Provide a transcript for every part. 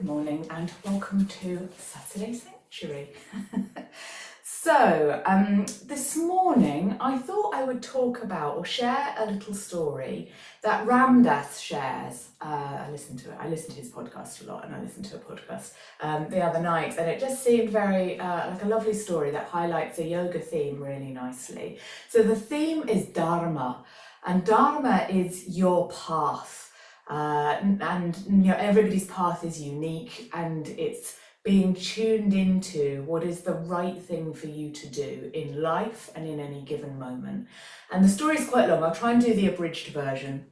Good morning and welcome to Saturday Sanctuary. So this morning I thought I would talk about or share a little story that Ram Dass shares. I listen to his podcast a lot, and I listened to a podcast the other night, and it just seemed very like a lovely story that highlights a yoga theme really nicely. So the theme is Dharma, and Dharma is your path. And you know, everybody's path is unique, and it's being tuned into what is the right thing for you to do in life and in any given moment. And the story is quite long. I'll try and do the abridged version.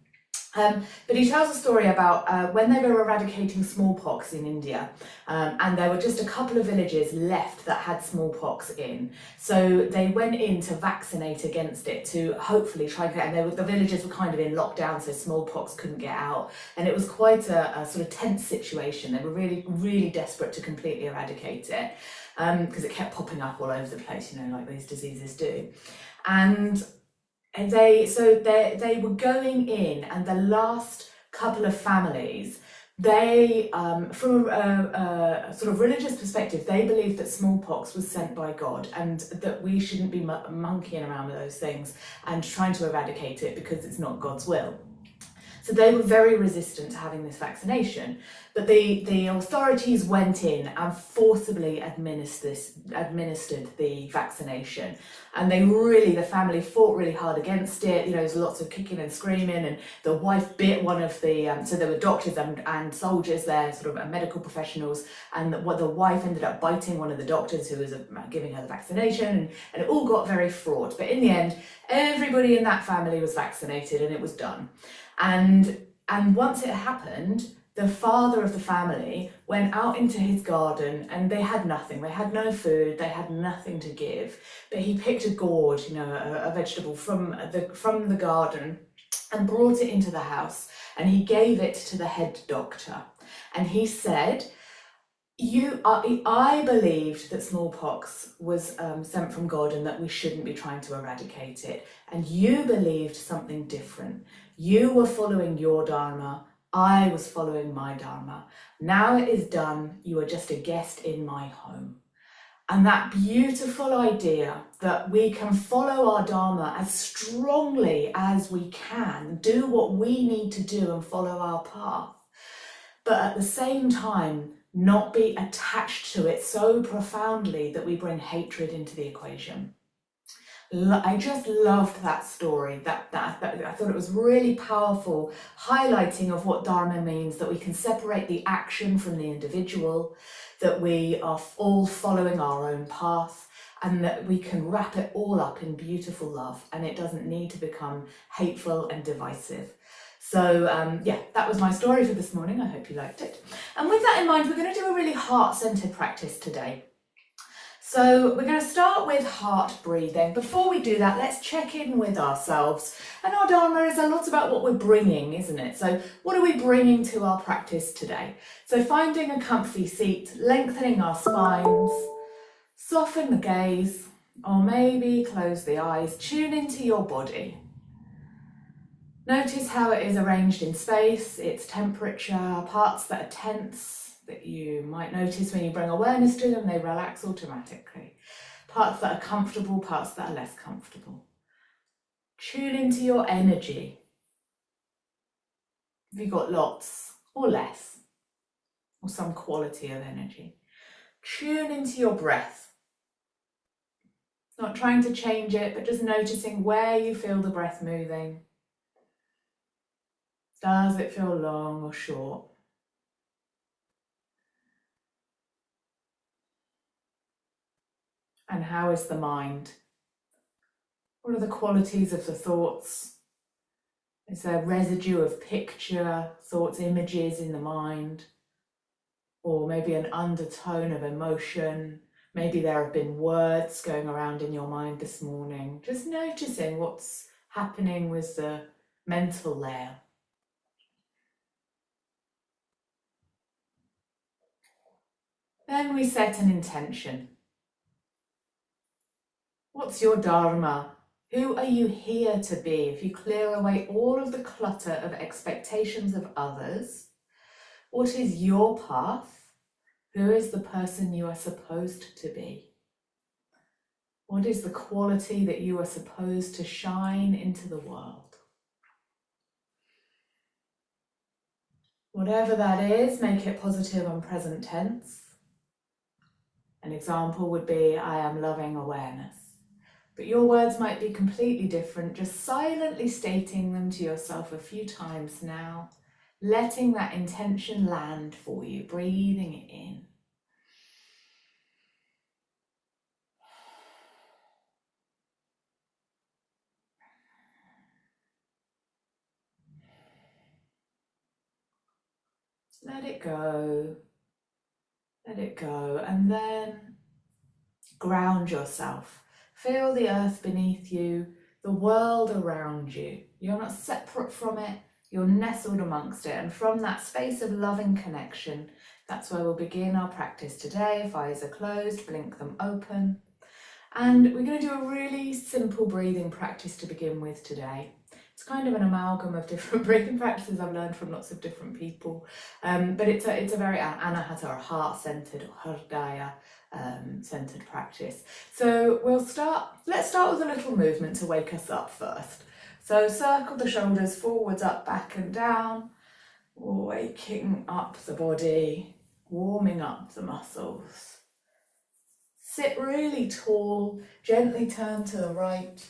But he tells a story about when they were eradicating smallpox in India, and there were just a couple of villages left that had smallpox in. So they went in to vaccinate against it to hopefully try and get, and the villages were kind of in lockdown, so smallpox couldn't get out. And it was quite a sort of tense situation. They were really, really desperate to completely eradicate it because it kept popping up all over the place, you know, like these diseases do. And they were going in, and the last couple of families, they from a sort of religious perspective, they believed that smallpox was sent by God, and that we shouldn't be monkeying around with those things and trying to eradicate it because it's not God's will. So they were very resistant to having this vaccination, but the authorities went in and forcibly administered the vaccination, and the family fought really hard against it. You know, there's lots of kicking and screaming, and the wife bit one of the, so there were doctors and soldiers there, sort of medical professionals, and the wife ended up biting one of the doctors who was giving her the vaccination, and it all got very fraught. But in the end, everybody in that family was vaccinated, and it was done. And once it happened, the father of the family went out into his garden, and they had nothing. They had no food. They had nothing to give. But he picked a gourd, you know, a vegetable from the garden, and brought it into the house. And he gave it to the head doctor. And he said, I believed that smallpox was sent from God, and that we shouldn't be trying to eradicate it. And you believed something different. You were following your Dharma. I was following my Dharma. Now it is done. You are just a guest in my home. And that beautiful idea that we can follow our Dharma as strongly as we can, do what we need to do and follow our path, but at the same time, not be attached to it so profoundly that we bring hatred into the equation. I just loved that story. That I thought it was really powerful, highlighting of what Dharma means, that we can separate the action from the individual, that we are all following our own path, and that we can wrap it all up in beautiful love, and it doesn't need to become hateful and divisive. So yeah, that was my story for this morning. I hope you liked it. And with that in mind, we're going to do a really heart-centered practice today. So we're going to start with heart breathing. Before we do that, let's check in with ourselves. And our Dharma is a lot about what we're bringing, isn't it? So what are we bringing to our practice today? So finding a comfy seat, lengthening our spines, soften the gaze, or maybe close the eyes, tune into your body. Notice how it is arranged in space, its temperature, parts that are tense, that you might notice when you bring awareness to them, they relax automatically. Parts that are comfortable, parts that are less comfortable. Tune into your energy. Have you got lots or less, or some quality of energy? Tune into your breath. Not trying to change it, but just noticing where you feel the breath moving. Does it feel long or short? And how is the mind? What are the qualities of the thoughts? Is there residue of picture, thoughts, images in the mind? Or maybe an undertone of emotion? Maybe there have been words going around in your mind this morning. Just noticing what's happening with the mental layer. Then we set an intention. What's your Dharma? Who are you here to be? If you clear away all of the clutter of expectations of others, what is your path? Who is the person you are supposed to be? What is the quality that you are supposed to shine into the world? Whatever that is, make it positive and present tense. An example would be, I am loving awareness. But your words might be completely different, just silently stating them to yourself a few times now, letting that intention land for you, breathing it in. Let it go, and then ground yourself. Feel the earth beneath you, the world around you. You're not separate from it, you're nestled amongst it. And from that space of loving connection, that's where we'll begin our practice today. If eyes are closed, blink them open. And we're going to do a really simple breathing practice to begin with today. It's kind of an amalgam of different breathing practices I've learned from lots of different people. But it's a very anahata or heart-centered or hridaya centered practice. So let's start with a little movement to wake us up first. So circle the shoulders forwards, up, back and down, waking up the body, warming up the muscles. Sit really tall, gently turn to the right,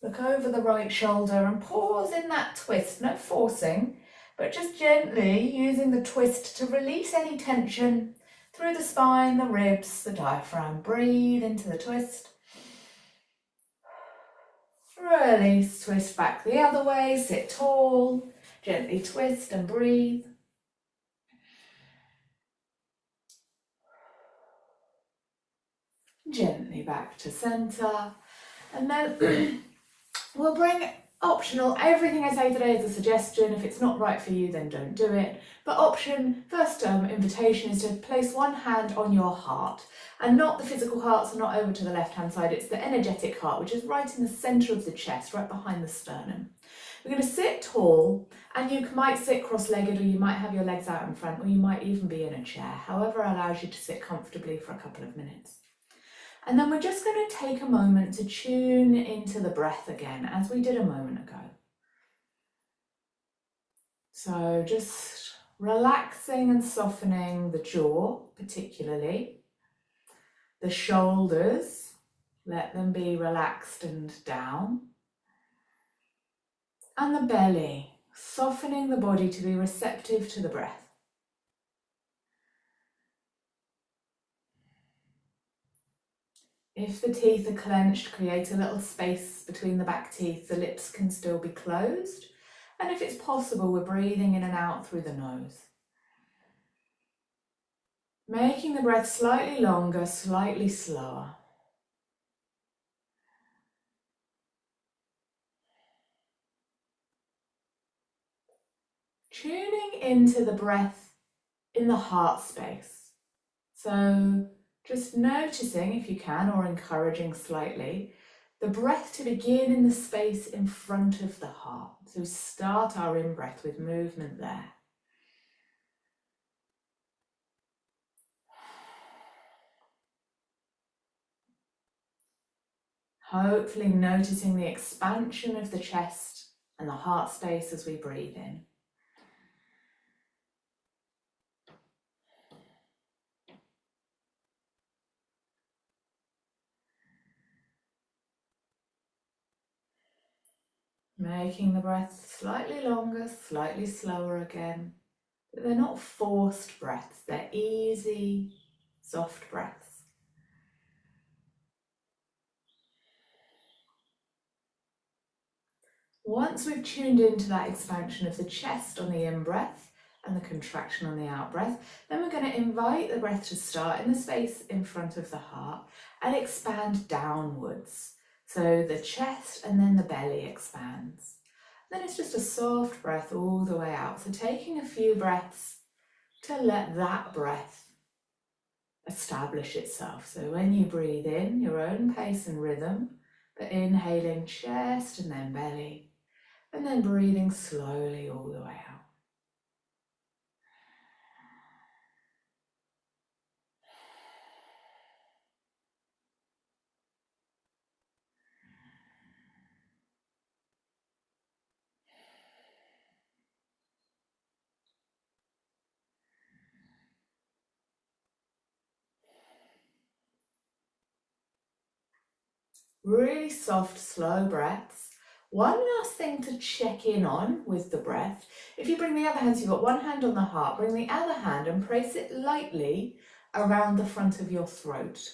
look over the right shoulder and pause in that twist, no forcing, but just gently using the twist to release any tension through the spine, the ribs, the diaphragm. Breathe into the twist. Release, twist back the other way, sit tall, gently twist and breathe. Gently back to centre, and then we'll bring optional. Everything I say today is a suggestion. If it's not right for you, then don't do it. But first invitation is to place one hand on your heart, and not the physical heart, so not over to the left-hand side. It's the energetic heart, which is right in the centre of the chest, right behind the sternum. We're going to sit tall, and you might sit cross-legged, or you might have your legs out in front, or you might even be in a chair, however allows you to sit comfortably for a couple of minutes. And then we're just going to take a moment to tune into the breath again, as we did a moment ago. So just relaxing and softening the jaw, particularly. The shoulders, let them be relaxed and down. And the belly, softening the body to be receptive to the breath. If the teeth are clenched, create a little space between the back teeth. The lips can still be closed. And if it's possible, we're breathing in and out through the nose. Making the breath slightly longer, slightly slower. Tuning into the breath in the heart space. So just noticing, if you can, or encouraging slightly, the breath to begin in the space in front of the heart. So we start our in-breath with movement there. Hopefully noticing the expansion of the chest and the heart space as we breathe in. Making the breath slightly longer, slightly slower again. But they're not forced breaths, they're easy, soft breaths. Once we've tuned into that expansion of the chest on the in-breath and the contraction on the out-breath, then we're going to invite the breath to start in the space in front of the heart and expand downwards. So the chest and then the belly expands. Then it's just a soft breath all the way out. So taking a few breaths to let that breath establish itself. So when you breathe in, your own pace and rhythm, but inhaling chest and then belly, and then breathing slowly all the way out. Really soft, slow breaths. One last thing to check in on with the breath. If you bring the other hand, so you've got one hand on the heart, bring the other hand and place it lightly around the front of your throat.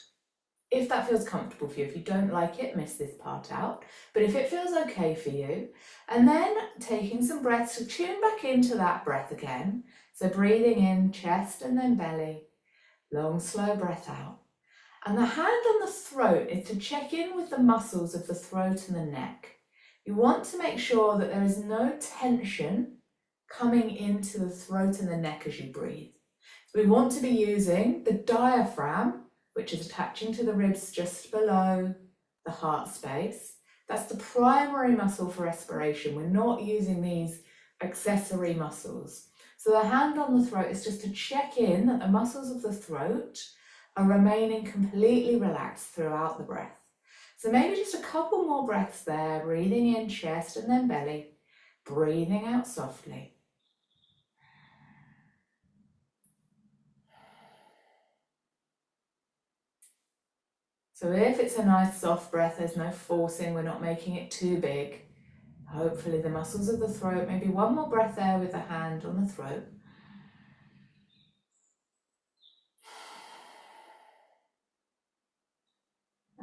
If that feels comfortable for you. If you don't like it, miss this part out. But if it feels okay for you, and then taking some breaths to tune back into that breath again. So breathing in, chest and then belly. Long, slow breath out. And the hand on the throat is to check in with the muscles of the throat and the neck. You want to make sure that there is no tension coming into the throat and the neck as you breathe. So we want to be using the diaphragm, which is attaching to the ribs just below the heart space. That's the primary muscle for respiration. We're not using these accessory muscles. So the hand on the throat is just to check in that the muscles of the throat are remaining completely relaxed throughout the breath. So maybe just a couple more breaths there, breathing in chest and then belly, breathing out softly. So if it's a nice soft breath, there's no forcing, we're not making it too big. Hopefully the muscles of the throat, maybe one more breath there with the hand on the throat.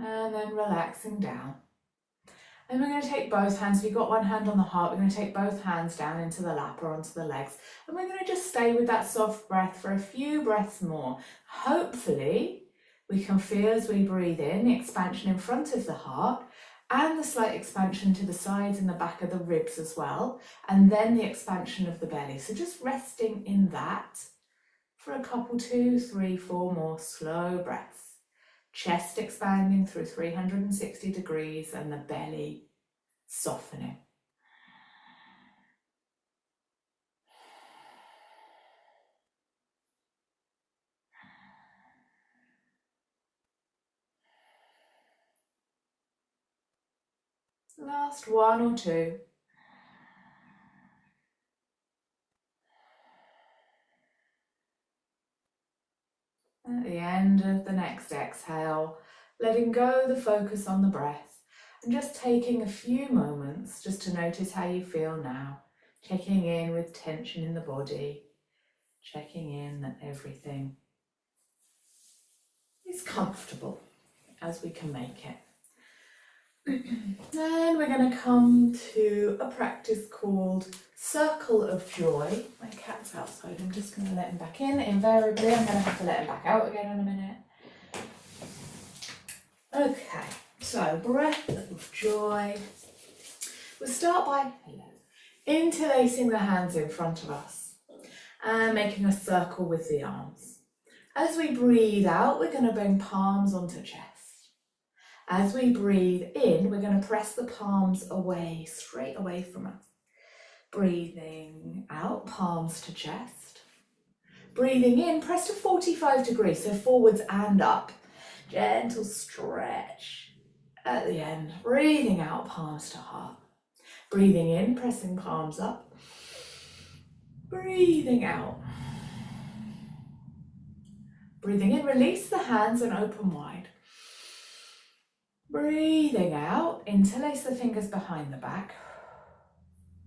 And then relaxing down. And we're going to take both hands, if you've got one hand on the heart, we're going to take both hands down into the lap or onto the legs. And we're going to just stay with that soft breath for a few breaths more. Hopefully we can feel as we breathe in the expansion in front of the heart and the slight expansion to the sides and the back of the ribs as well. And then the expansion of the belly. So just resting in that for a couple, 2, 3, 4 more slow breaths. Chest expanding through 360 degrees and the belly softening. Last 1 or 2. At the end of the next exhale, letting go the focus on the breath and just taking a few moments just to notice how you feel now. Checking in with tension in the body, checking in that everything is comfortable as we can make it. Then we're going to come to a practice called Circle of Joy. My cat's outside, I'm just going to let him back in. Invariably, I'm going to have to let him back out again in a minute. Okay, so breath of joy. We'll start by interlacing the hands in front of us and making a circle with the arms. As we breathe out, we're going to bring palms onto chest. As we breathe in, we're going to press the palms away, straight away from us. Breathing out, palms to chest. Breathing in, press to 45 degrees, so forwards and up. Gentle stretch at the end. Breathing out, palms to heart. Breathing in, pressing palms up. Breathing out. Breathing in, release the hands and open wide. Breathing out, interlace the fingers behind the back.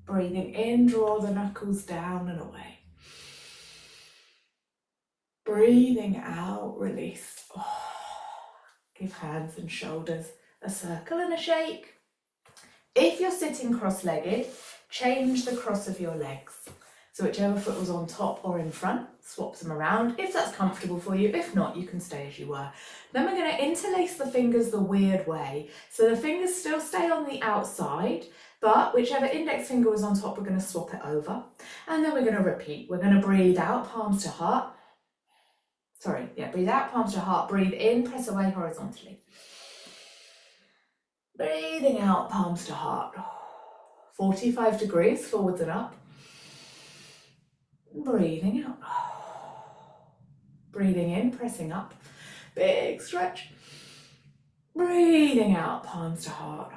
Breathing in, draw the knuckles down and away. Breathing out, release. Give hands and shoulders a circle and a shake. If you're sitting cross-legged, change the cross of your legs. So whichever foot was on top or in front, swap them around if that's comfortable for you. If not, you can stay as you were. Then we're going to interlace the fingers the weird way. So the fingers still stay on the outside, but whichever index finger was on top, we're going to swap it over. And then we're going to repeat. We're going to breathe out, palms to heart. Breathe out, palms to heart. Breathe in, press away horizontally. Breathing out, palms to heart. 45 degrees, forwards and up. Breathing out. Breathing in, pressing up. Big stretch. Breathing out, palms to heart.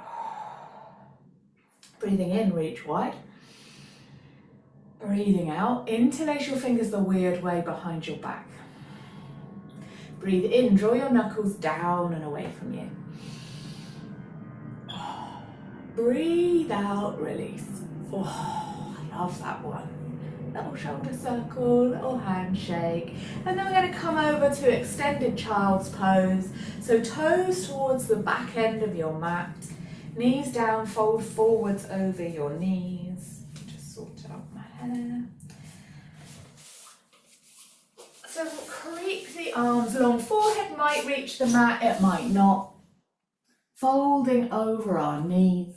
Breathing in, reach wide. Breathing out, interlace your fingers the weird way behind your back. Breathe in, draw your knuckles down and away from you. Breathe out, release. Oh, I love that one. Little shoulder circle, little handshake. And then we're going to come over to extended child's pose. So toes towards the back end of your mat. Knees down, fold forwards over your knees. Just sort out my hair. So creep the arms long. Forehead might reach the mat, it might not. Folding over our knees.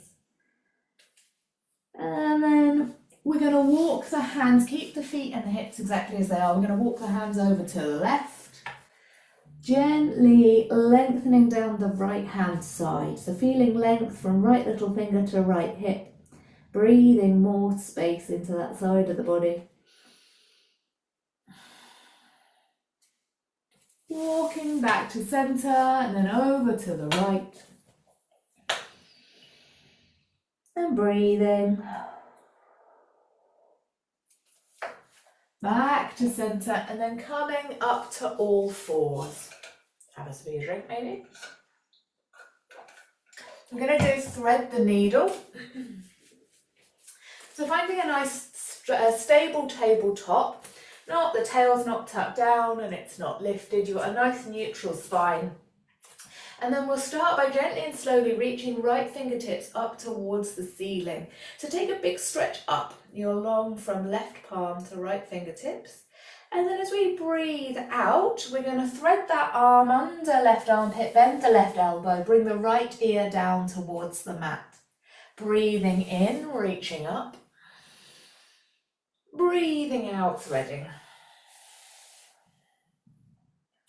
And then we're going to walk the hands, keep the feet and the hips exactly as they are. We're going to walk the hands over to the left. Gently lengthening down the right hand side. So feeling length from right little finger to right hip. Breathing more space into that side of the body. Walking back to centre and then over to the right. And breathing. Back to centre and then coming up to all fours. Have a sip of your drink maybe. I'm going to do thread the needle. So finding a nice stable tabletop. Not the tail's not tucked down and it's not lifted. You've got a nice neutral spine. And then we'll start by gently and slowly reaching right fingertips up towards the ceiling. So take a big stretch up. You're long from left palm to right fingertips. And then as we breathe out, we're going to thread that arm under left armpit, bend the left elbow, bring the right ear down towards the mat. Breathing in, reaching up. Breathing out, threading.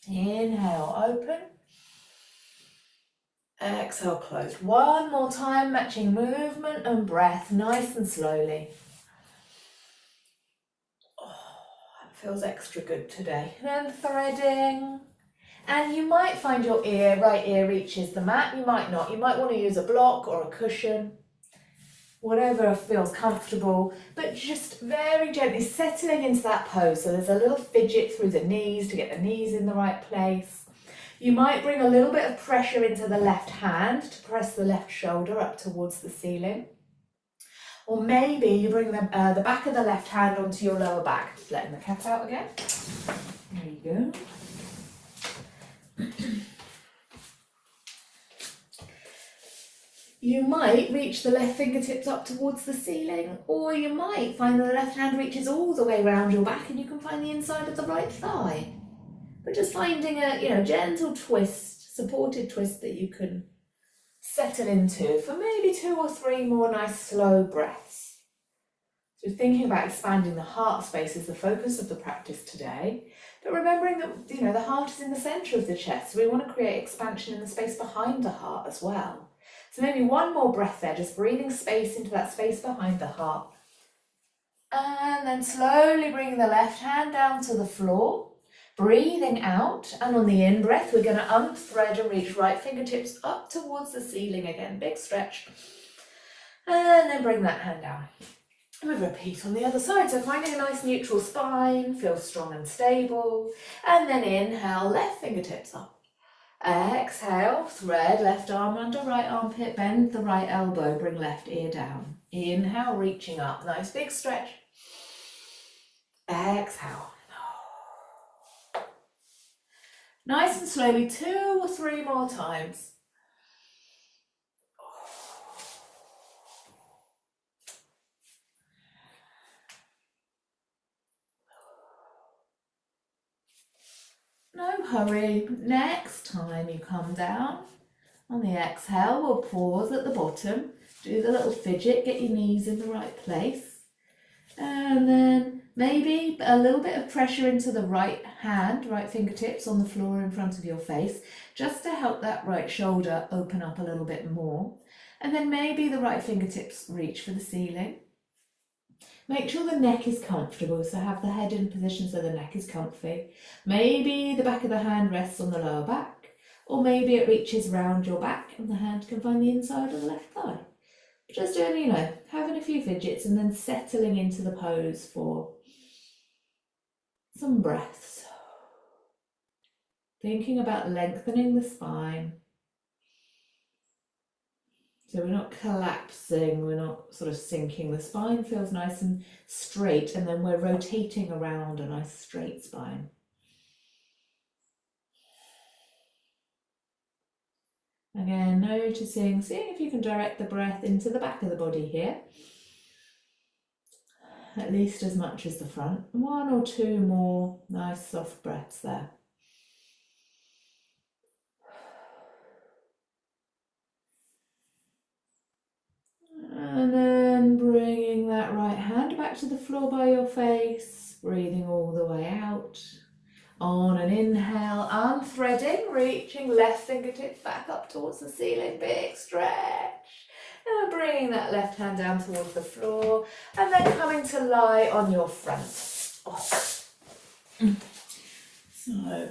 Inhale, open. Exhale, close. One more time, matching movement and breath, nice and slowly. Oh, that feels extra good today. And then threading. And you might find your right ear reaches the mat, you might not. You might want to use a block or a cushion, whatever feels comfortable, but just very gently settling into that pose. So there's a little fidget through the knees to get the knees in the right place. You might bring a little bit of pressure into the left hand to press the left shoulder up towards the ceiling. Or maybe you bring the back of the left hand onto your lower back. Just letting the cat out again. There you go. You might reach the left fingertips up towards the ceiling, or you might find that the left hand reaches all the way around your back and you can find the inside of the right thigh. But just finding a gentle twist, supported twist that you can settle into for maybe 2 or 3 more nice slow breaths. So thinking about expanding the heart space is the focus of the practice today, but remembering that the heart is in the centre of the chest, so we want to create expansion in the space behind the heart as well. So maybe 1 more breath there, just breathing space into that space behind the heart. And then slowly bringing the left hand down to the floor. Breathing out, and on the in-breath, we're going to unthread and reach right fingertips up towards the ceiling again. Big stretch. And then bring that hand down. And we repeat on the other side. So finding a nice neutral spine, feel strong and stable. And then inhale, left fingertips up. Exhale, thread left arm under right armpit, bend the right elbow, bring left ear down. Inhale, reaching up. Nice big stretch. Exhale. Nice and slowly, 2 or 3 more times. No hurry. Next time you come down, on the exhale, we'll pause at the bottom, do the little fidget, get your knees in the right place. And then maybe a little bit of pressure into the right hand, right fingertips on the floor in front of your face, just to help that right shoulder open up a little bit more. And then maybe the right fingertips reach for the ceiling. Make sure the neck is comfortable, so have the head in position so the neck is comfy. Maybe the back of the hand rests on the lower back, or maybe it reaches round your back and the hand can find the inside of the left thigh. Just doing, having a few fidgets and then settling into the pose for some breaths. Thinking about lengthening the spine. So we're not collapsing, we're not sort of sinking. The spine feels nice and straight, and then we're rotating around a nice straight spine. Again, noticing, seeing if you can direct the breath into the back of the body here. At least as much as the front. One or two more nice soft breaths there. And then bringing that right hand back to the floor by your face, breathing all the way out. On an inhale, unthreading, reaching left fingertips back up towards the ceiling, big stretch. And bringing that left hand down towards the floor, and then coming to lie on your front. Oh. So,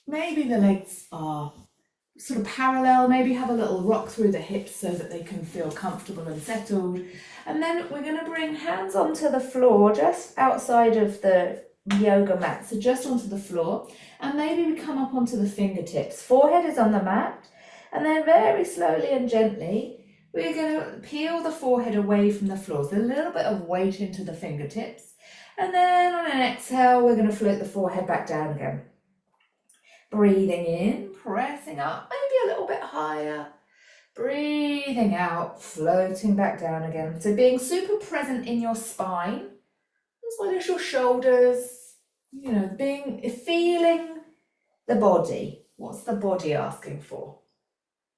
maybe the legs are sort of parallel, maybe have a little rock through the hips so that they can feel comfortable and settled. And then we're going to bring hands onto the floor, just outside of the yoga mat, so just onto the floor, and maybe we come up onto the fingertips. Forehead is on the mat, and then very slowly and gently, we're going to peel the forehead away from the floor. So a little bit of weight into the fingertips, and then on an exhale, we're going to float the forehead back down again. Breathing in, pressing up, maybe a little bit higher. Breathing out, floating back down again. So being super present in your spine, as well as your shoulders, you know, feeling the body. What's the body asking for?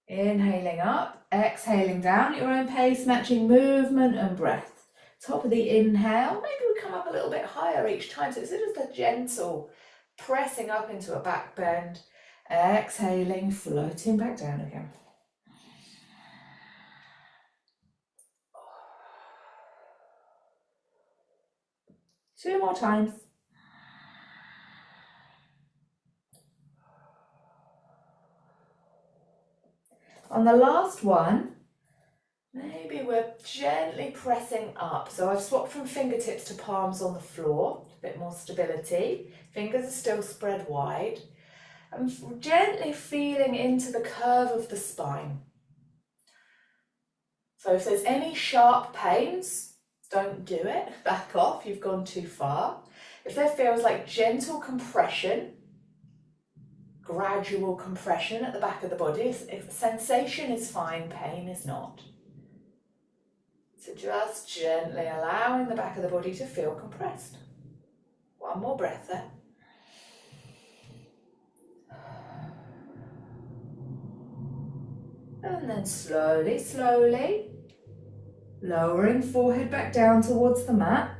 Inhaling up, exhaling down at your own pace, matching movement and breath. Top of the inhale, maybe we come up a little bit higher each time. So it's just a gentle pressing up into a back bend, exhaling, floating back down again. Two more times. On the last one, maybe we're gently pressing up. So I've swapped from fingertips to palms on the floor, a bit more stability. Fingers are still spread wide. I'm gently feeling into the curve of the spine. So if there's any sharp pains, don't do it. Back off, you've gone too far. If there feels like gentle compression, gradual compression at the back of the body, if sensation is fine, pain is not. So just gently allowing the back of the body to feel compressed. One more breath there. And then slowly, slowly, lowering forehead back down towards the mat,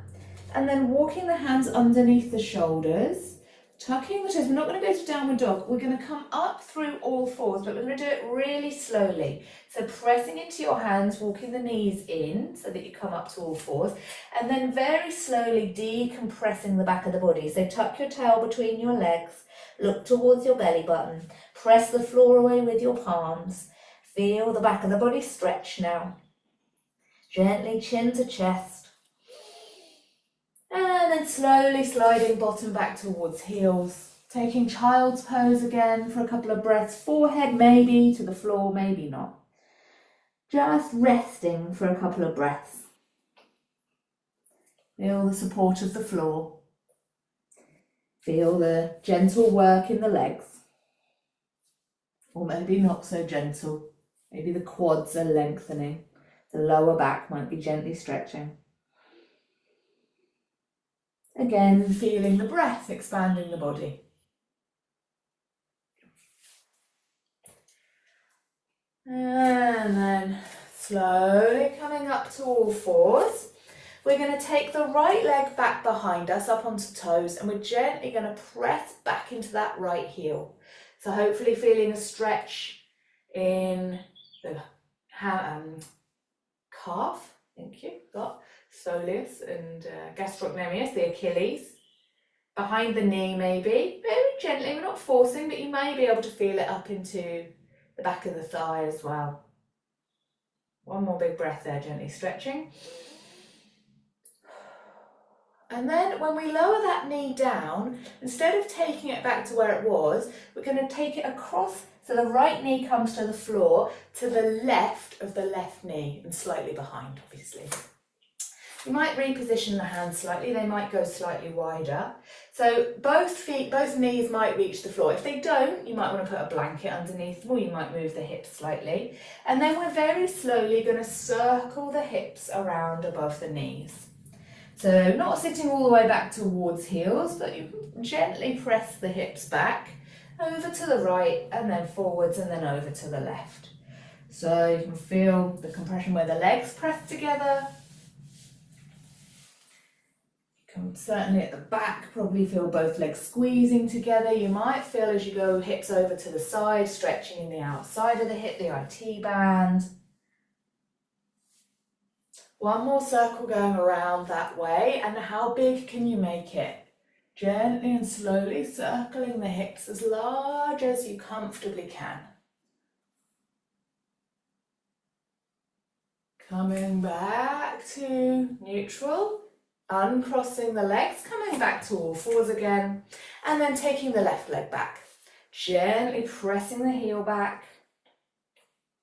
and then walking the hands underneath the shoulders, tucking the toes. We're not going to go to downward dog. We're going to come up through all fours, but we're going to do it really slowly. So pressing into your hands, walking the knees in so that you come up to all fours, and then very slowly decompressing the back of the body. So tuck your tail between your legs, look towards your belly button, press the floor away with your palms. Feel the back of the body stretch now. Gently chin to chest. And then slowly sliding bottom back towards heels. Taking child's pose again for a couple of breaths. Forehead maybe to the floor, maybe not. Just resting for a couple of breaths. Feel the support of the floor. Feel the gentle work in the legs. Or maybe not so gentle. Maybe the quads are lengthening. The lower back might be gently stretching. Again, feeling the breath expanding the body. And then slowly coming up to all fours. We're going to take the right leg back behind us, up onto toes, and we're gently going to press back into that right heel. So hopefully feeling a stretch in the calf, thank you, got soleus and gastrocnemius, the Achilles. Behind the knee maybe, very gently, we're not forcing, but you may be able to feel it up into the back of the thigh as well. One more big breath there, gently stretching. And then when we lower that knee down, instead of taking it back to where it was, we're going to take it across so the right knee comes to the floor, to the left of the left knee and slightly behind, obviously. You might reposition the hands slightly, they might go slightly wider. So both knees might reach the floor. If they don't, you might want to put a blanket underneath them, or you might move the hips slightly. And then we're very slowly going to circle the hips around above the knees. So not sitting all the way back towards heels, but you can gently press the hips back, over to the right, and then forwards, and then over to the left. So you can feel the compression where the legs press together. You can certainly at the back probably feel both legs squeezing together. You might feel as you go hips over to the side, stretching in the outside of the hip, the IT band. One more circle going around that way, and how big can you make it? Gently and slowly circling the hips as large as you comfortably can. Coming back to neutral, uncrossing the legs, coming back to all fours again, and then taking the left leg back. Gently pressing the heel back,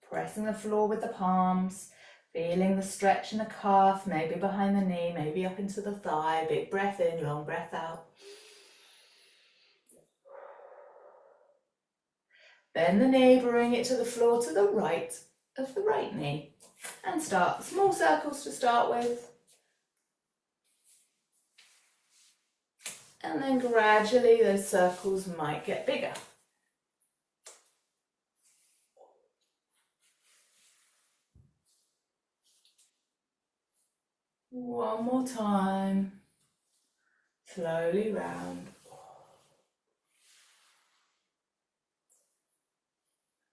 pressing the floor with the palms. Feeling the stretch in the calf, maybe behind the knee, maybe up into the thigh. Big breath in, long breath out. Bend the knee, bring it to the floor to the right of the right knee. And start small circles to start with. And then gradually those circles might get bigger. One more time. Slowly round.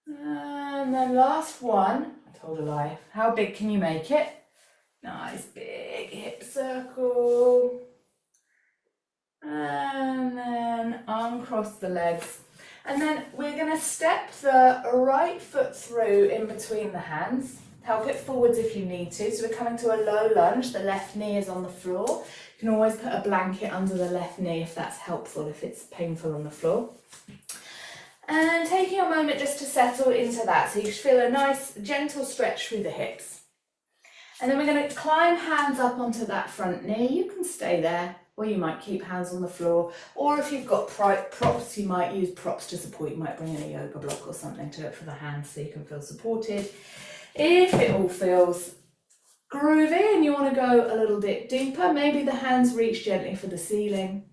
And then last one. I told a lie. How big can you make it? Nice big hip circle. And then uncross the legs. And then we're going to step the right foot through in between the hands. Help it forwards if you need to. So we're coming to a low lunge. The left knee is on the floor. You can always put a blanket under the left knee if that's helpful, if it's painful on the floor. And taking a moment just to settle into that. So you feel a nice gentle stretch through the hips. And then we're going to climb hands up onto that front knee. You can stay there, or you might keep hands on the floor. Or if you've got props, you might use props to support. You might bring in a yoga block or something to it for the hands so you can feel supported. If it all feels groovy and you want to go a little bit deeper, maybe the hands reach gently for the ceiling.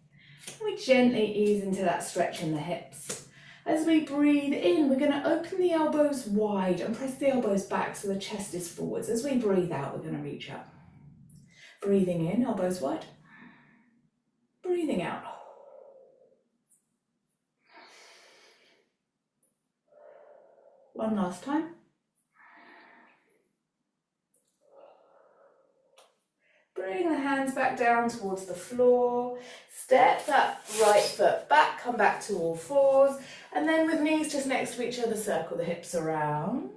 We gently ease into that stretch in the hips. As we breathe in, we're going to open the elbows wide and press the elbows back so the chest is forwards. As we breathe out, we're going to reach up. Breathing in, elbows wide. Breathing out. One last time. Bring the hands back down towards the floor. Step that right foot back, come back to all fours. And then with knees just next to each other, circle the hips around.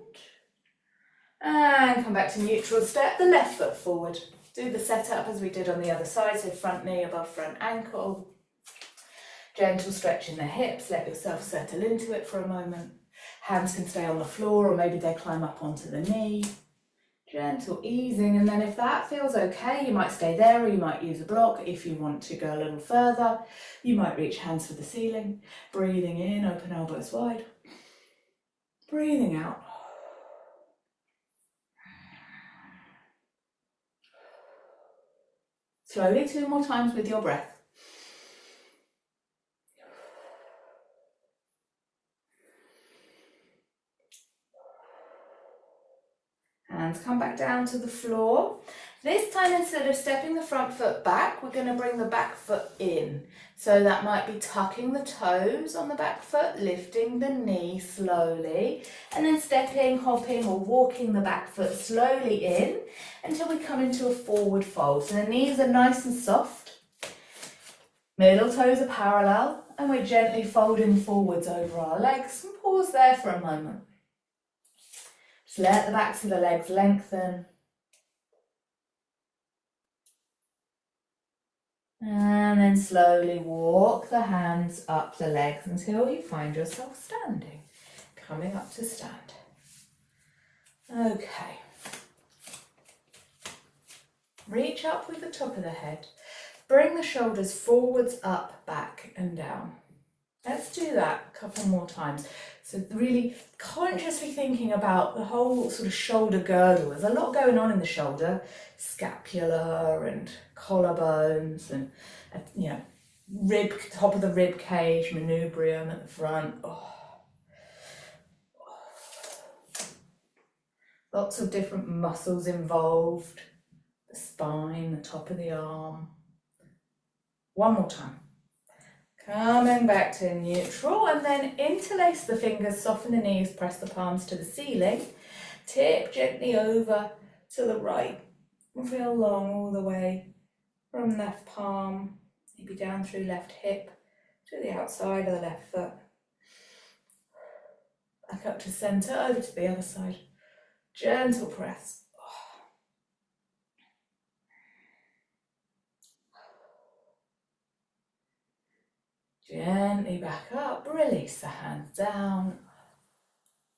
And come back to neutral, step the left foot forward. Do the setup as we did on the other side, so front knee above front ankle. Gentle stretch in the hips, let yourself settle into it for a moment. Hands can stay on the floor or maybe they climb up onto the knee. Gentle easing, and then if that feels okay, you might stay there or you might use a block. If you want to go a little further, you might reach hands for the ceiling. Breathing in, open elbows wide. Breathing out. Slowly, 2 more times with your breath. Hands come back down to the floor. This time, instead of stepping the front foot back, we're going to bring the back foot in. So that might be tucking the toes on the back foot, lifting the knee slowly, and then stepping, hopping or walking the back foot slowly in until we come into a forward fold. So the knees are nice and soft. Middle toes are parallel, and we're gently folding forwards over our legs. And pause there for a moment. Just let the backs of the legs lengthen. And then slowly walk the hands up the legs until you find yourself standing. Coming up to stand. Okay. Reach up with the top of the head. Bring the shoulders forwards, up, back and down. Let's do that a couple more times. So really consciously thinking about the whole sort of shoulder girdle. There's a lot going on in the shoulder. Scapula and collarbones and, you know, top of the rib cage, manubrium at the front. Oh. Lots of different muscles involved. The spine, the top of the arm. One more time. Coming back to neutral, and then interlace the fingers, soften the knees, press the palms to the ceiling. Tip gently over to the right. Feel long all the way from left palm, maybe down through left hip to the outside of the left foot. Back up to center, over to the other side. Gentle press. Gently back up, release the hands down,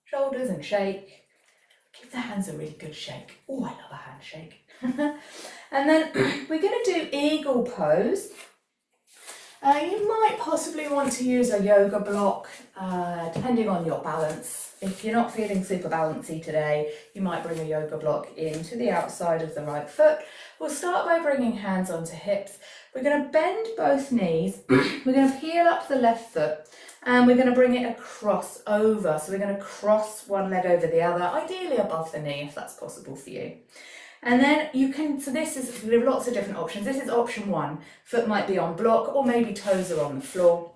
shoulders and shake. Give the hands a really good shake. Oh, I love a handshake. And then we're going to do eagle pose. You might possibly want to use a yoga block, depending on your balance. If you're not feeling super balancy today, you might bring a yoga block into the outside of the right foot. We'll start by bringing hands onto hips. We're going to bend both knees. We're going to peel up the left foot and we're going to bring it across over. So we're going to cross one leg over the other, ideally above the knee if that's possible for you. And then you can, so this is, there are lots of different options. This is option one. Foot might be on block or maybe toes are on the floor.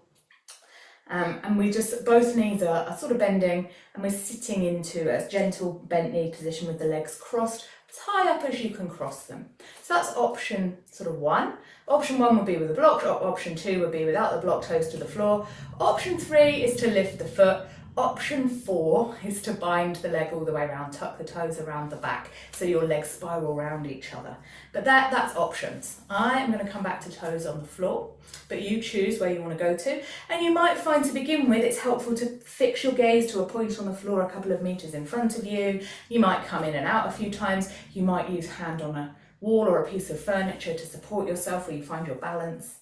And we just, both knees are sort of bending and we're sitting into a gentle bent knee position with the legs crossed as high up as you can cross them. So that's option sort of one. Option one would be with a block, option two would be without the block, toes to the floor. Option three is to lift the foot. Option four is to bind the leg all the way around, tuck the toes around the back so your legs spiral around each other. But that's options. I am going to come back to toes on the floor, but you choose where you want to go to. And you might find to begin with it's helpful to fix your gaze to a point on the floor a couple of meters in front of you. You might come in and out a few times. You might use hand on a wall or a piece of furniture to support yourself where you find your balance.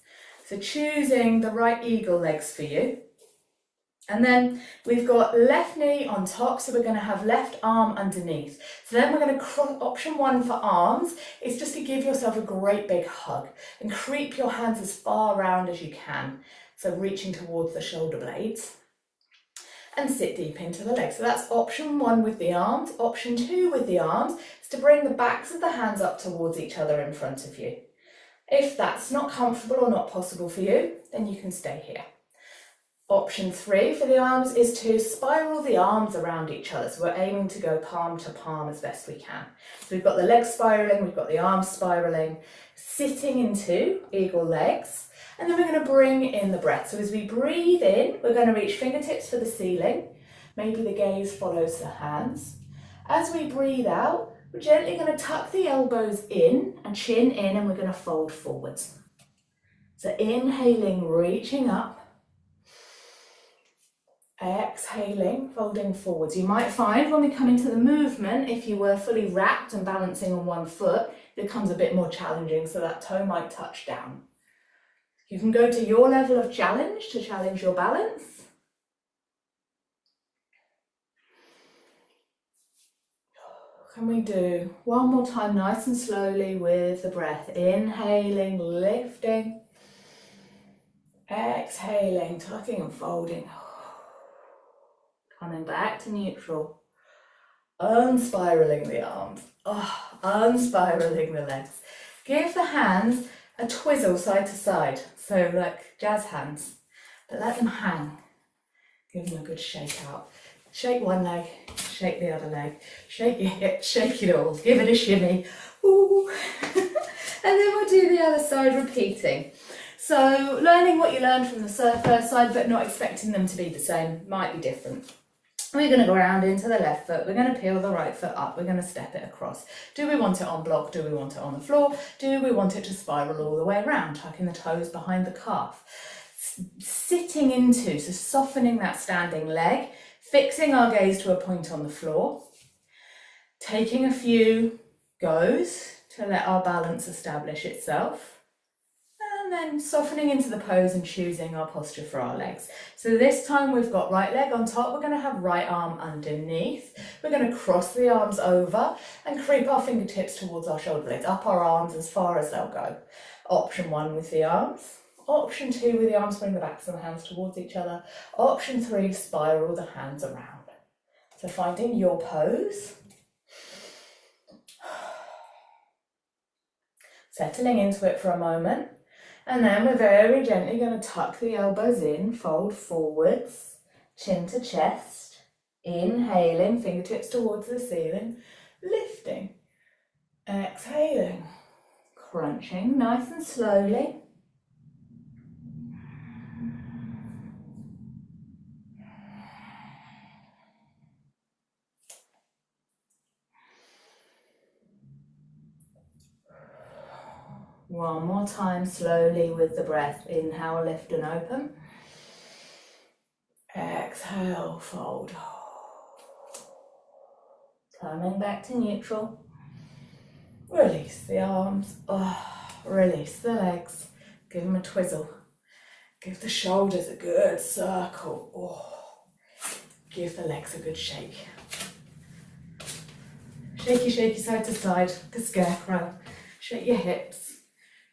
So choosing the right eagle legs for you. And then we've got left knee on top, so we're going to have left arm underneath. So then we're going to cross. Option one for arms is just to give yourself a great big hug and creep your hands as far around as you can. So reaching towards the shoulder blades and sit deep into the legs. So that's option one with the arms. Option two with the arms is to bring the backs of the hands up towards each other in front of you. If that's not comfortable or not possible for you, then you can stay here. Option three for the arms is to spiral the arms around each other. So we're aiming to go palm to palm as best we can. So we've got the legs spiraling, we've got the arms spiraling, sitting into eagle legs. And then we're going to bring in the breath. So as we breathe in, we're going to reach fingertips for the ceiling. Maybe the gaze follows the hands. As we breathe out, we're gently going to tuck the elbows in and chin in, and we're going to fold forwards. So inhaling, reaching up. Exhaling, folding forwards. You might find when we come into the movement, if you were fully wrapped and balancing on one foot, it becomes a bit more challenging, so that toe might touch down. You can go to your level of challenge to challenge your balance. Can we do one more time nice and slowly with the breath? Inhaling, lifting. Exhaling, tucking and folding. Coming back to neutral. Unspiraling the arms. Unspiraling the legs. Give the hands a twizzle side to side. So like jazz hands. But let them hang. Give them a good shake out. Shake one leg, shake the other leg. Shake your hips, shake it all. Give it a shimmy. Ooh. And then we'll do the other side, repeating. So learning what you learned from the first side, but not expecting them to be the same. Might be different. We're going to go around into the left foot. We're going to peel the right foot up. We're going to step it across. Do we want it on block? Do we want it on the floor? Do we want it to spiral all the way around, tucking the toes behind the calf? Sitting into, so softening that standing leg, fixing our gaze to a point on the floor, taking a few goes to let our balance establish itself, and then softening into the pose and choosing our posture for our legs. So this time we've got right leg on top, we're going to have right arm underneath, we're going to cross the arms over and creep our fingertips towards our shoulder blades, up our arms as far as they'll go. Option 1 with the arms. Option 2 with the arms, bring the backs of the hands towards each other. Option 3, spiral the hands around. So finding your pose. Settling into it for a moment. And then we're very gently going to tuck the elbows in, fold forwards, chin to chest. Inhaling, fingertips towards the ceiling. Lifting. Exhaling. Crunching nice and slowly. One more time, slowly with the breath. Inhale, lift and open. Exhale, fold. Coming back to neutral. Release the arms. Release the legs. Give them a twizzle. Give the shoulders a good circle. Give the legs a good shake. Shaky, shaky side to side, like a scarecrow. Shake your hips.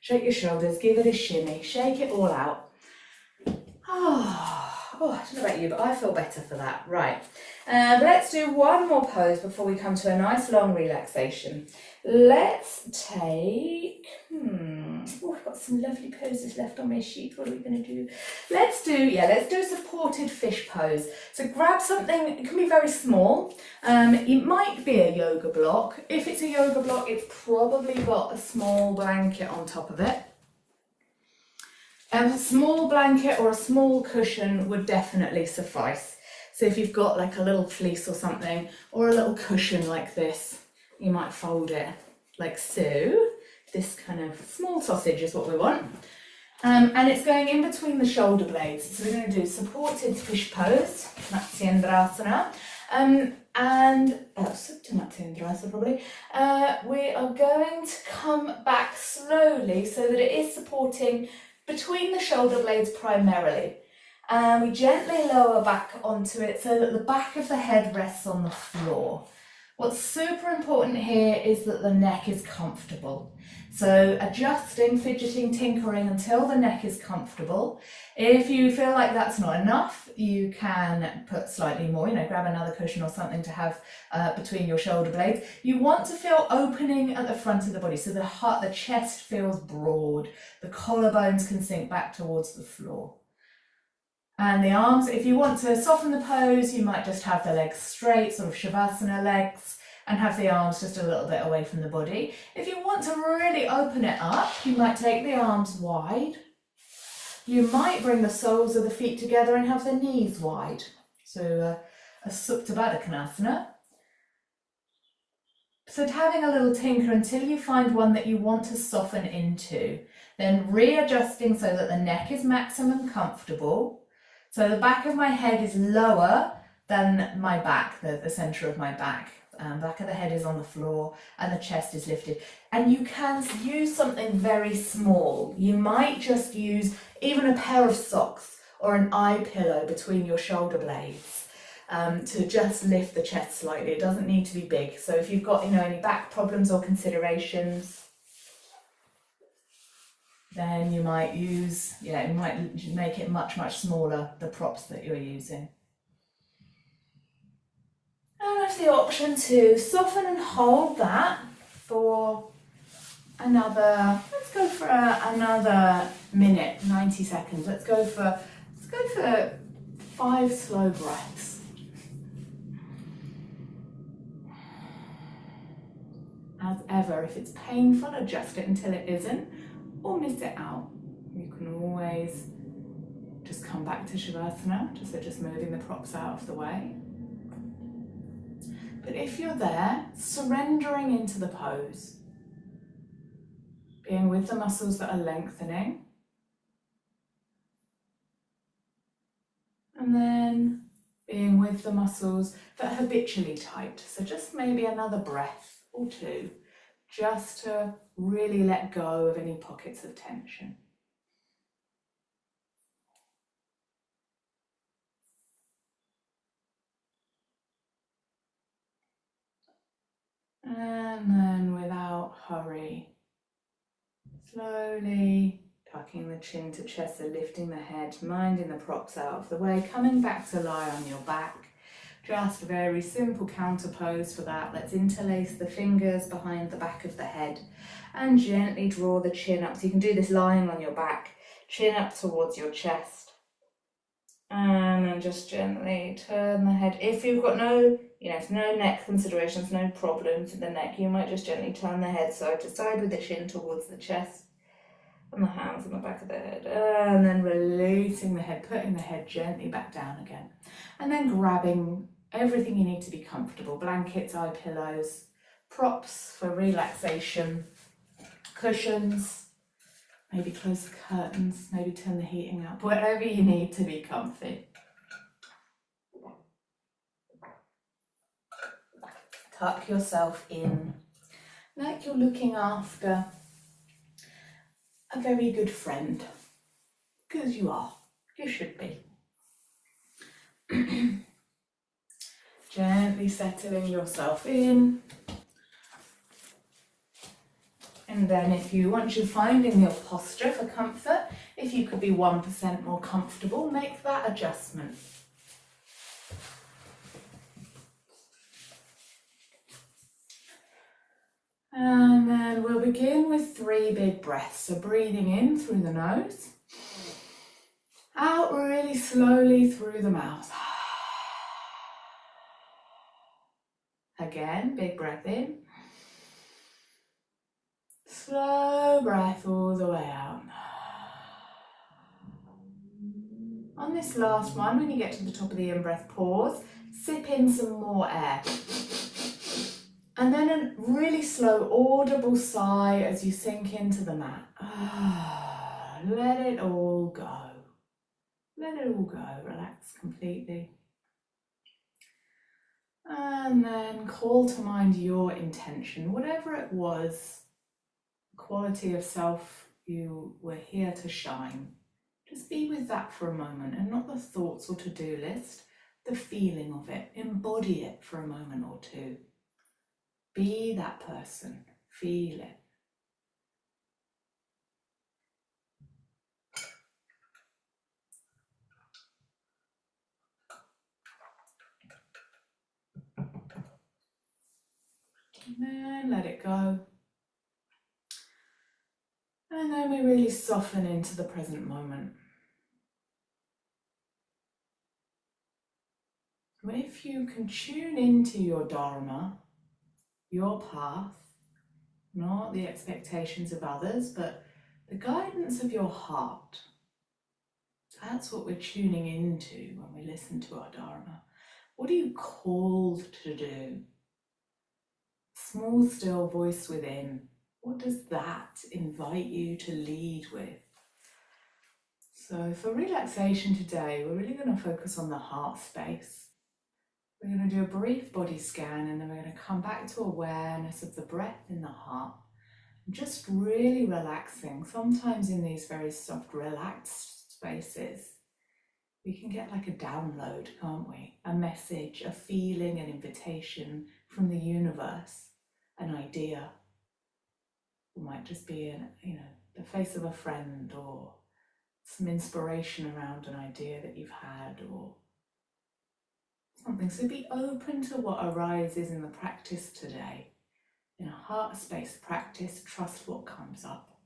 Shake your shoulders, give it a shimmy, shake it all out. I don't know about you, but I feel better for that. Right, let's do one more pose before we come to a nice long relaxation. Let's take, I've got some lovely poses left on my sheet. What are we going to do? Let's do a supported fish pose. So grab something, it can be very small. It might be a yoga block. If it's a yoga block, it's probably got a small blanket on top of it. A small blanket or a small cushion would definitely suffice. So if you've got like a little fleece or something, or a little cushion like this, you might fold it like so. This kind of small sausage is what we want. And it's going in between the shoulder blades. So we're going to do supported fish pose, Matsyendrasana. Supta Matsyendrasana probably. We are going to come back slowly so that it is supporting between the shoulder blades primarily. And we gently lower back onto it so that the back of the head rests on the floor. What's super important here is that the neck is comfortable. So adjusting, fidgeting, tinkering until the neck is comfortable. If you feel like that's not enough, you can put slightly more, grab another cushion or something to have between your shoulder blades. You want to feel opening at the front of the body, so the chest feels broad, the collarbones can sink back towards the floor. And the arms, if you want to soften the pose, you might just have the legs straight, sort of Shavasana legs, and have the arms just a little bit away from the body. If you want to really open it up, you might take the arms wide. You might bring the soles of the feet together and have the knees wide. So a Supta Baddha Konasana. So having a little tinker until you find one that you want to soften into. Then readjusting so that the neck is maximum comfortable. So the back of my head is lower than my back, the centre of my back. Back of the head is on the floor and the chest is lifted. And you can use something very small. You might just use even a pair of socks or an eye pillow between your shoulder blades to just lift the chest slightly. It doesn't need to be big. So if you've got any back problems or considerations, then you might use, you might make it much, much smaller, the props that you're using. And I have the option to soften and hold that for another, let's go for another minute, 90 seconds. Let's go for 5 slow breaths. As ever, if it's painful, adjust it until it isn't, or miss it out. You can always just come back to Shavasana, just moving the props out of the way. But if you're there, surrendering into the pose, being with the muscles that are lengthening, and then being with the muscles that are habitually tight. So just maybe another breath or two, just to really let go of any pockets of tension. And then without hurry, slowly tucking the chin to chest, so lifting the head, minding the props out of the way, coming back to lie on your back. Just a very simple counter pose for that. Let's interlace the fingers behind the back of the head and gently draw the chin up. So you can do this lying on your back, chin up towards your chest. And then just gently turn the head. If you've got no neck considerations, no problems in the neck, you might just gently turn the head side to side with the chin towards the chest and the hands on the back of the head. And then releasing the head, putting the head gently back down again. And then grabbing everything you need to be comfortable. Blankets, eye pillows, props for relaxation, cushions, maybe close the curtains, maybe turn the heating up, whatever you need to be comfy. Tuck yourself in like you're looking after a very good friend, because you are, you should be. Gently settling yourself in. And then once you're finding your posture for comfort, if you could be 1% more comfortable, make that adjustment. And then we'll begin with 3 big breaths. So breathing in through the nose, out really slowly through the mouth. Again, big breath in. Slow breath all the way out. On this last one, when you get to the top of the in-breath, pause, sip in some more air. And then a really slow, audible sigh as you sink into the mat. Let it all go. Let it all go. Relax completely. And then call to mind your intention, whatever it was, quality of self you were here to shine. Just be with that for a moment, and not the thoughts or to-do list, the feeling of it. Embody it for a moment or two. Be that person. Feel it. And then let it go. And then we really soften into the present moment. If you can tune into your Dharma, your path, not the expectations of others, but the guidance of your heart. That's what we're tuning into when we listen to our Dharma. What are you called to do? Small, still voice within. What does that invite you to lead with? So for relaxation today, we're really going to focus on the heart space. We're going to do a brief body scan, and then we're going to come back to awareness of the breath in the heart. Just really relaxing. Sometimes in these very soft, relaxed spaces, we can get like a download, can't we? A message, a feeling, an invitation from the universe, an idea. It might just be the face of a friend, or some inspiration around an idea that you've had, or something. So be open to what arises in the practice today. In a heart space practice, trust what comes up.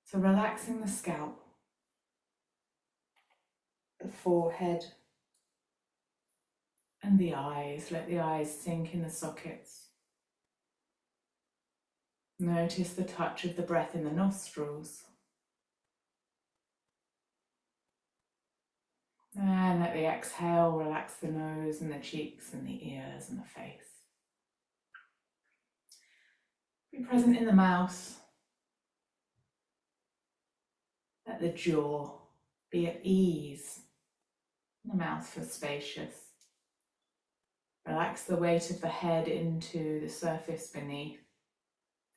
So relaxing the scalp, the forehead, and the eyes. Let the eyes sink in the sockets. Notice the touch of the breath in the nostrils. And let the exhale relax the nose and the cheeks and the ears and the face. Be present in the mouth. Let the jaw be at ease. The mouth feels spacious. Relax the weight of the head into the surface beneath.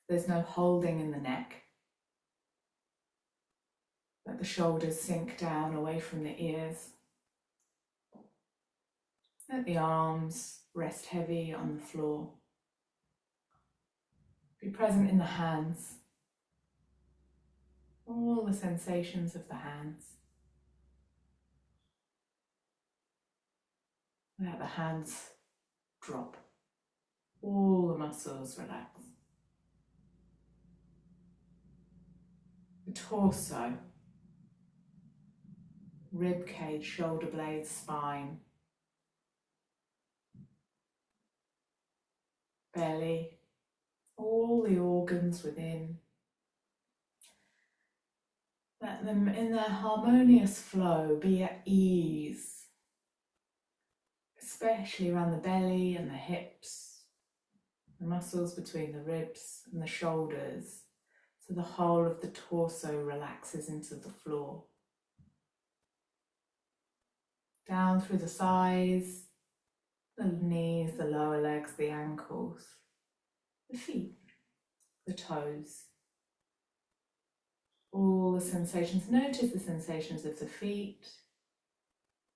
There's no holding in the neck. Let the shoulders sink down away from the ears. Let the arms rest heavy on the floor. Be present in the hands. All the sensations of the hands. Let the hands drop. All the muscles relax. The torso, rib cage, shoulder blades, spine, belly, all the organs within. Let them in their harmonious flow be at ease, especially around the belly and the hips, the muscles between the ribs and the shoulders, so the whole of the torso relaxes into the floor. Down through the thighs, the knees, the lower legs, the ankles, the feet, the toes. All the sensations. Notice the sensations of the feet.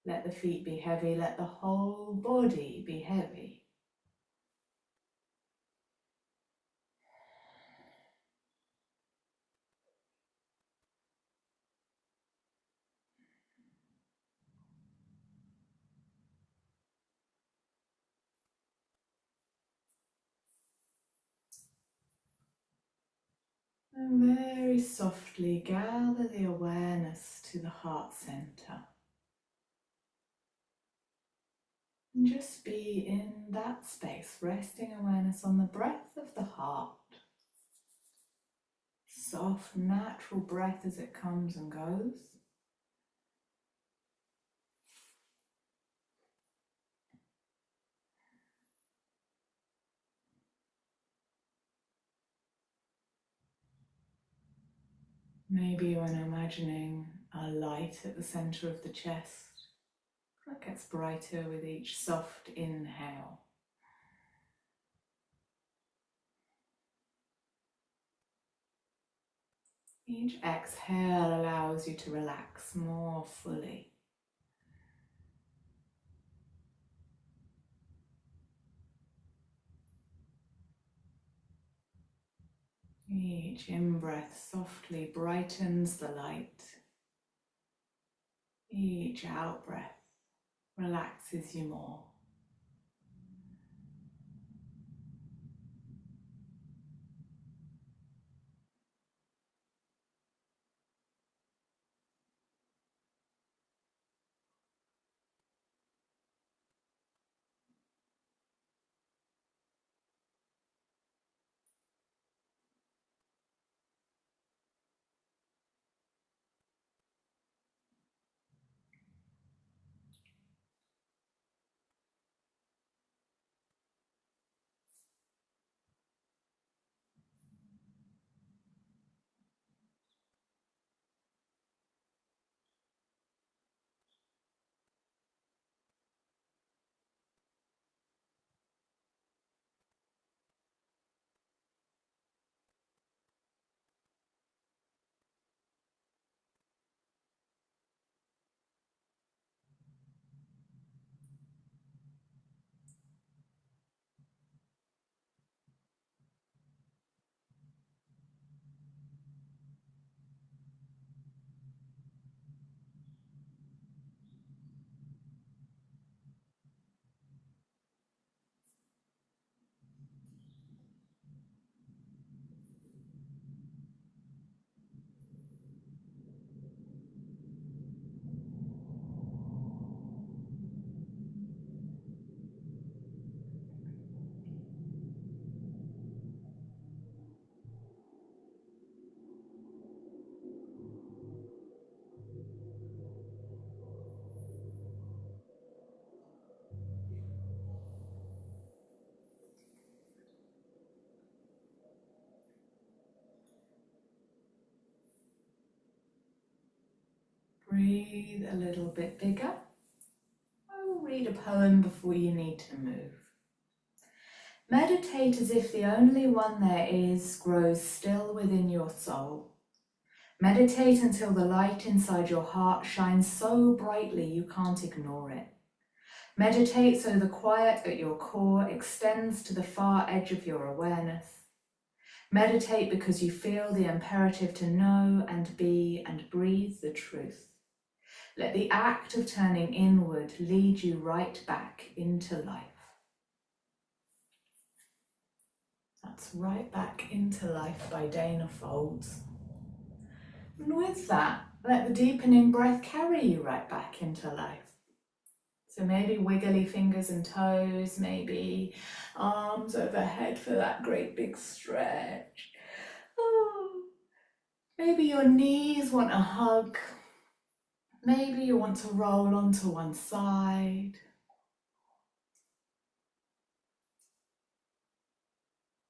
Let the feet be heavy. Let the whole body be heavy. And very softly gather the awareness to the heart center. And just be in that space, resting awareness on the breath of the heart. Soft, natural breath as it comes and goes. Maybe you're imagining a light at the center of the chest that gets brighter with each soft inhale. Each exhale allows you to relax more fully. Each in-breath softly brightens the light. Each out-breath relaxes you more. Breathe a little bit bigger. I will read a poem before you need to move. Meditate as if the only one there is grows still within your soul. Meditate until the light inside your heart shines so brightly you can't ignore it. Meditate so the quiet at your core extends to the far edge of your awareness. Meditate because you feel the imperative to know and be and breathe the truth. Let the act of turning inward lead you right back into life. That's Right Back into Life by Dana Folds. And with that, let the deepening breath carry you right back into life. So maybe wiggly fingers and toes, maybe arms overhead for that great big stretch. Oh. Maybe your knees want a hug. Maybe you want to roll onto one side.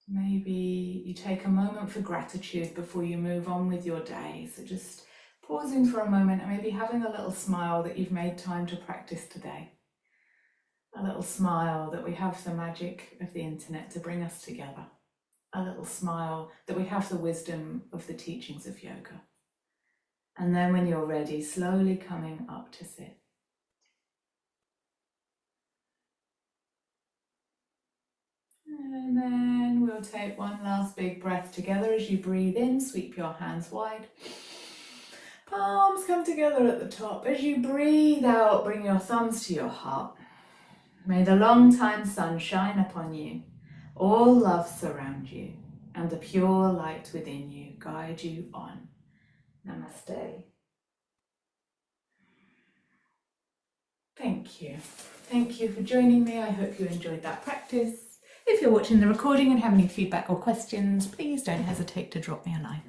Maybe you take a moment for gratitude before you move on with your day. So just pausing for a moment and maybe having a little smile that you've made time to practice today. A little smile that we have the magic of the internet to bring us together. A little smile that we have the wisdom of the teachings of yoga. And then when you're ready, slowly coming up to sit. And then we'll take one last big breath together as you breathe in, sweep your hands wide. Palms come together at the top. As you breathe out, bring your thumbs to your heart. May the long-time sun shine upon you, all love surround you, and the pure light within you guide you on. Namaste. Thank you. Thank you for joining me. I hope you enjoyed that practice. If you're watching the recording and have any feedback or questions, please don't hesitate to drop me a line.